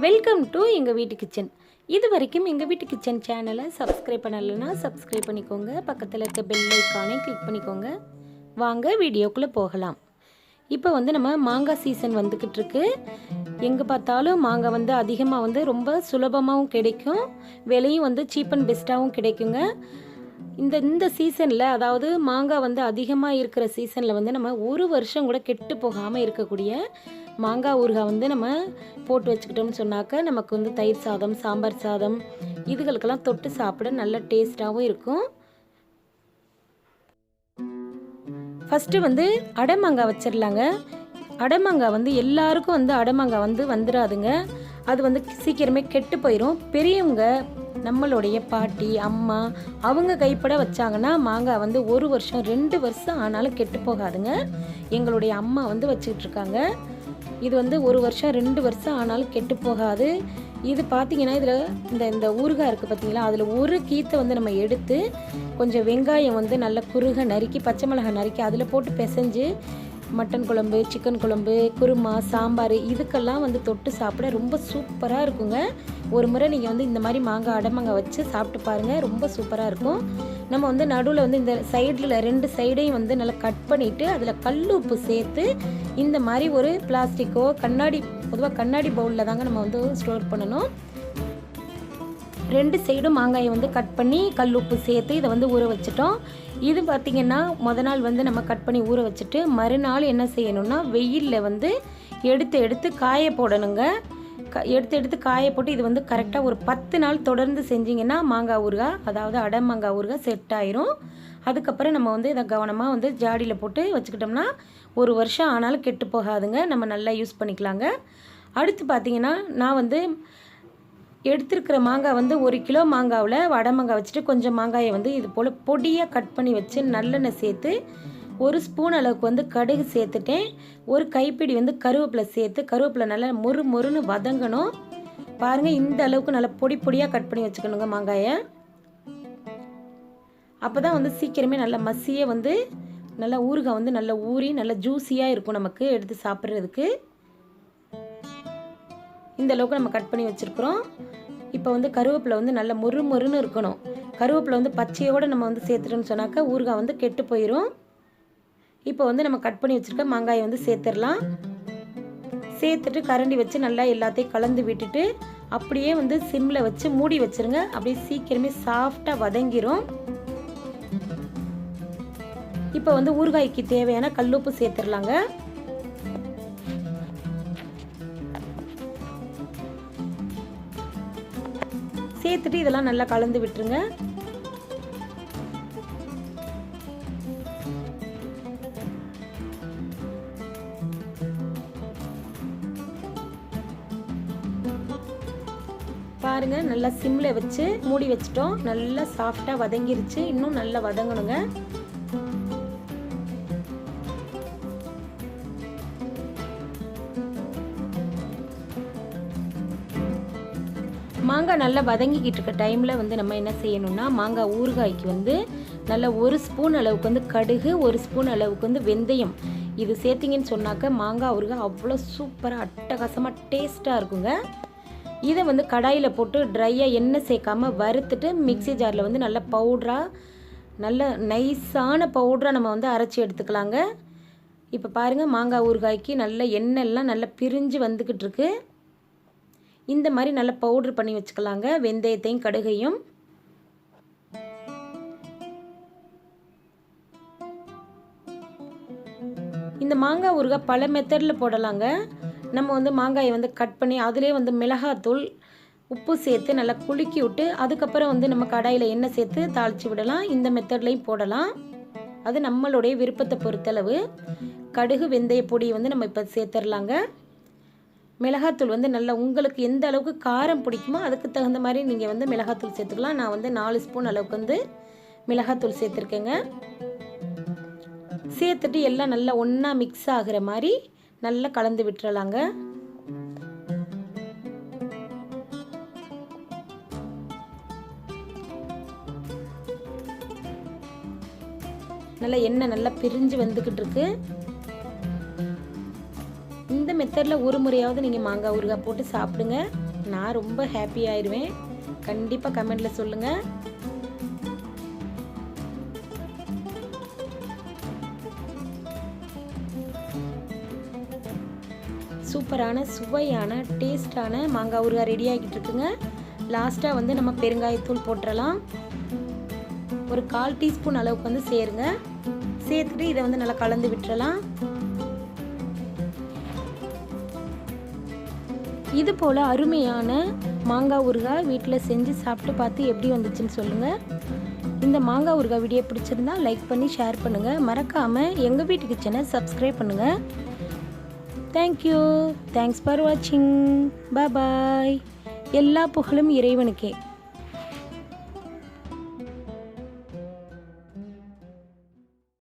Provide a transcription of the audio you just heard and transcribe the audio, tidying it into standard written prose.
Welcome to எங்கள் வீட்டு kitchen. இது வரைக்கும் எங்கள் வீட்டு கிச்சன் சேனலை சப்ஸ்கிரைப் பண்ணலைன்னா சப்ஸ்கிரைப் பண்ணிக்கோங்க. பக்கத்தில் இருக்க பெல் ஐக்கானை கிளிக் பண்ணிக்கோங்க. வாங்க வீடியோக்குள்ளே போகலாம். இப்போ நம்ம மாங்காய் சீசன் வந்துக்கிட்டு இருக்கு. எங்கே பார்த்தாலும் மாங்காய் அதிகமாக ரொம்ப சுலபமாகவும் கிடைக்கும், விலையும் சீப் அண்ட் பெஸ்ட்டாகவும் கிடைக்குங்க. இந்த சீசனில், அதாவது மாங்காய் அதிகமாக இருக்கிற சீசனில் நம்ம ஒரு வருஷம் கூட கெட்டு போகாமல் இருக்கக்கூடிய மாங்காய் ஊறுகாய் நம்ம போட்டு வச்சுக்கிட்டோம்னு சொன்னாக்க நமக்கு தயிர் சாதம், சாம்பார் சாதம் இதுகளுக்கெல்லாம் தொட்டு சாப்பிட நல்ல டேஸ்ட்டாகவும் இருக்கும். ஃபஸ்ட்டு அடைமாங்காய் வச்சிடலாங்க. அடைமாங்காய் எல்லாருக்கும் அடைமாங்காய் வந்துடாதுங்க. அது சீக்கிரமே கெட்டு போயிடும். பெரியவங்க, நம்மளுடைய பாட்டி, அம்மா அவங்க கைப்பட வச்சாங்கன்னா மாங்காய் ஒரு வருஷம் 2 வருஷம் ஆனாலும் கெட்டு போகாதுங்க. எங்களுடைய அம்மா வச்சுக்கிட்டு இருக்காங்க. இது ஒரு வருஷம் 2 வருஷம் ஆனாலும் கெட்டு போகாது. இது பார்த்திங்கன்னா இதில் இந்த ஊறுகாய் இருக்குது பார்த்தீங்களா, அதில் ஒரு கீத்தை நம்ம எடுத்து கொஞ்சம் வெங்காயம் நல்லா குறுக நறுக்கி, பச்சை மிளகாய் நறுக்கி அதில் போட்டு பிசைஞ்சு மட்டன் குழம்பு, சிக்கன் குழம்பு, குருமா, சாம்பார் இதுக்கெல்லாம் தொட்டு சாப்பிட ரொம்ப சூப்பராக இருக்குங்க. ஒரு முறை நீங்கள் இந்த மாதிரி மாங்காய் அடைமாங்காய் வச்சு சாப்பிட்டு பாருங்கள், ரொம்ப சூப்பராக இருக்கும். நம்ம நடுவில் இந்த சைடில் 2 சைடையும் நல்லா கட் பண்ணிவிட்டு அதில் கல் உப்பு சேர்த்து இந்த மாதிரி ஒரு பிளாஸ்டிக்கோ பொதுவாக கண்ணாடி பவுலில் தாங்க நம்ம ஸ்டோர் பண்ணணும். 2 சைடும் மாங்காயை கட் பண்ணி கல் உப்பு சேர்த்து இதை ஊற வச்சிட்டோம். இது பார்த்திங்கன்னா முத நாள் நம்ம கட் பண்ணி ஊற வச்சுட்டு மறுநாள் என்ன செய்யணும்னா வெயிலில் எடுத்து காய போடணுங்க. எடுத்து காய போட்டு இது கரெக்டாக ஒரு 10 நாள் தொடர்ந்து செஞ்சிங்கன்னா மாங்காய் ஊறுகாய், அதாவது அடைமாங்காய் ஊறுகாய் செட் ஆயிரும். அதுக்கப்புறம் நம்ம இதை கவனமாக ஜாடியில் போட்டு வச்சுக்கிட்டோம்னா ஒரு வருஷம் ஆனாலும் கெட்டு போகாதுங்க. நம்ம நல்லா யூஸ் பண்ணிக்கலாங்க. அடுத்து பார்த்திங்கன்னா நான் எடுத்துருக்கிற மாங்காய் 1 கிலோ மாங்காவில் வடை மாங்காய் வச்சுட்டு கொஞ்சம் மாங்காயை இது போல் பொடியாக கட் பண்ணி வச்சு நல்லெண்ணெய் சேர்த்து 1 ஸ்பூன் அளவுக்கு கடுகு சேர்த்துட்டேன். ஒரு கைப்பிடி கருவேப்பிலை சேர்த்து, கருவேப்பிலை நல்லா மொறுன்னு வதங்கணும். பாருங்கள், இந்த அளவுக்கு நல்லா பொடியாக கட் பண்ணி வச்சுக்கணுங்க மாங்காயை. அப்போ தான் சீக்கிரமே நல்லா மசிய நல்லா ஊறுகாய் நல்லா ஊறி நல்லா ஜூஸியாக இருக்கும் நமக்கு எடுத்து சாப்பிட்றதுக்கு. இந்த அளவுக்கு நம்ம கட் பண்ணி வச்சுருக்குறோம். இப்போ கருவேப்பிலை நல்லா மொறுன்னு இருக்கணும். கருவேப்பிலை பச்சையோடு நம்ம சேர்த்துட்டோன்னு சொன்னாக்கா ஊறுகாய் கெட்டு போயிடும். இப்போ நம்ம கட் பண்ணி வச்சுருக்க மாங்காயை சேர்த்துடலாம். சேர்த்துட்டு கரண்டி வச்சு நல்லா எல்லாத்தையும் கலந்து விட்டுட்டு அப்படியே சிம்மில் வச்சு மூடி வச்சுருங்க. அப்படியே சீக்கிரமே சாஃப்டாக வதங்கிரும். இப்போ ஊறுகாய்க்கு தேவையான கல்லுப்பு சேர்த்துடலாங்க. சேர்த்துட்டு இதெல்லாம் நல்லா கலந்து விட்டுருங்க. பாருங்க, நல்லா சிம்ல வச்சு மூடி வச்சிட்டோம். நல்லா சாஃப்டா வதங்கிருச்சு. இன்னும் நல்லா வதங்கணுங்க. மாங்காய் நல்லா வதங்கிக்கிட்டு இருக்க டைமில் நம்ம என்ன செய்யணும்னா மாங்காய் ஊறுகாய்க்கு நல்லா 1 ஸ்பூன் அளவுக்கு கடுகு, 1 ஸ்பூன் அளவுக்கு வெந்தயம் இது சேர்த்திங்கன்னு சொன்னாக்க மாங்காய் ஊறுகாய் அவ்வளோ சூப்பராக அட்டகாசமாக டேஸ்ட்டாக இருக்குங்க. இதை கடாயில் போட்டு ட்ரையாக எண்ணெய் சேர்க்காமல் வறுத்துட்டு மிக்ஸி ஜாரில் நல்லா பவுட்ராக, நல்ல நைஸான பவுட்ராக நம்ம அரைச்சி எடுத்துக்கலாங்க. இப்போ பாருங்கள், மாங்காய் ஊறுகாய்க்கு நல்ல எண்ணெய்லாம் நல்லா பிரிஞ்சு வந்துக்கிட்டு இருக்கு. இந்த மாதிரி நல்லா பவுட்ரு பண்ணி வச்சுக்கலாங்க வெந்தயத்தையும் கடுகையும். இந்த மாங்காய் ஊறுகாய் பல மெத்தடில் போடலாங்க. நம்ம மாங்காயை கட் பண்ணி அதிலே மிளகாத்தூள், உப்பு சேர்த்து நல்லா குலுக்கி விட்டு அதுக்கப்புறம் நம்ம கடாயில் எண்ணெய் சேர்த்து தாளித்து விடலாம். இந்த மெத்தட்லையும் போடலாம். அது நம்மளுடைய விருப்பத்தை பொறுத்தளவு. கடுகு வெந்தய பொடியை நம்ம இப்போ சேர்த்துடலாங்க. மிளகாத்தூள் நல்லா உங்களுக்கு எந்த அளவுக்கு காரம் பிடிக்குமோ அதுக்கு தகுந்த மாதிரி நீங்கள் மிளகாத்தூள் சேர்த்துக்கலாம். நான் 4 ஸ்பூன் அளவுக்கு மிளகாத்தூள் சேர்த்துருக்கேங்க. சேர்த்துட்டு எல்லாம் நல்லா ஒன்றா மிக்ஸ் ஆகிற மாதிரி நல்லா கலந்து விட்டுறலாங்க. நல்லா எண்ணெய் நல்லா பிரிஞ்சு வந்துக்கிட்டு இருக்கு. இந்த மெத்தடில் ஒரு முறையாவது நீங்கள் மாங்காய் ஊறுகாய் போட்டு சாப்பிடுங்க. நான் ரொம்ப ஹாப்பி ஆயிடுவேன். கண்டிப்பாக கமெண்டில் சொல்லுங்கள். சூப்பரான சுவையான டேஸ்டான மாங்காய் ஊறுகாய் ரெடி ஆகிட்டு இருக்குங்க. லாஸ்ட்டாக வந்து நம்ம பெருங்காயத்தூள் போட்டுடலாம். ஒரு 1/4 டீஸ்பூன் அளவுக்கு வந்து சேருங்க. சேர்த்துட்டு இதை வந்து நல்லா கலந்து விட்டுறலாம். இது போல் அருமையான மாங்காய் ஊறுகாய் வீட்டில் செஞ்சு சாப்பிட்டு பார்த்து எப்படி வந்துச்சுன்னு சொல்லுங்கள். இந்த மாங்காய் ஊறுகாய் வீடியோ பிடிச்சிருந்தா லைக் பண்ணி ஷேர் பண்ணுங்கள். மறக்காமல் எங்கள் வீட்டு கிச்சனை சப்ஸ்கிரைப் பண்ணுங்கள். தேங்க்யூ. தேங்க்ஸ் ஃபார் வாட்சிங். பாய். எல்லா புகழும் இறைவனுக்கே.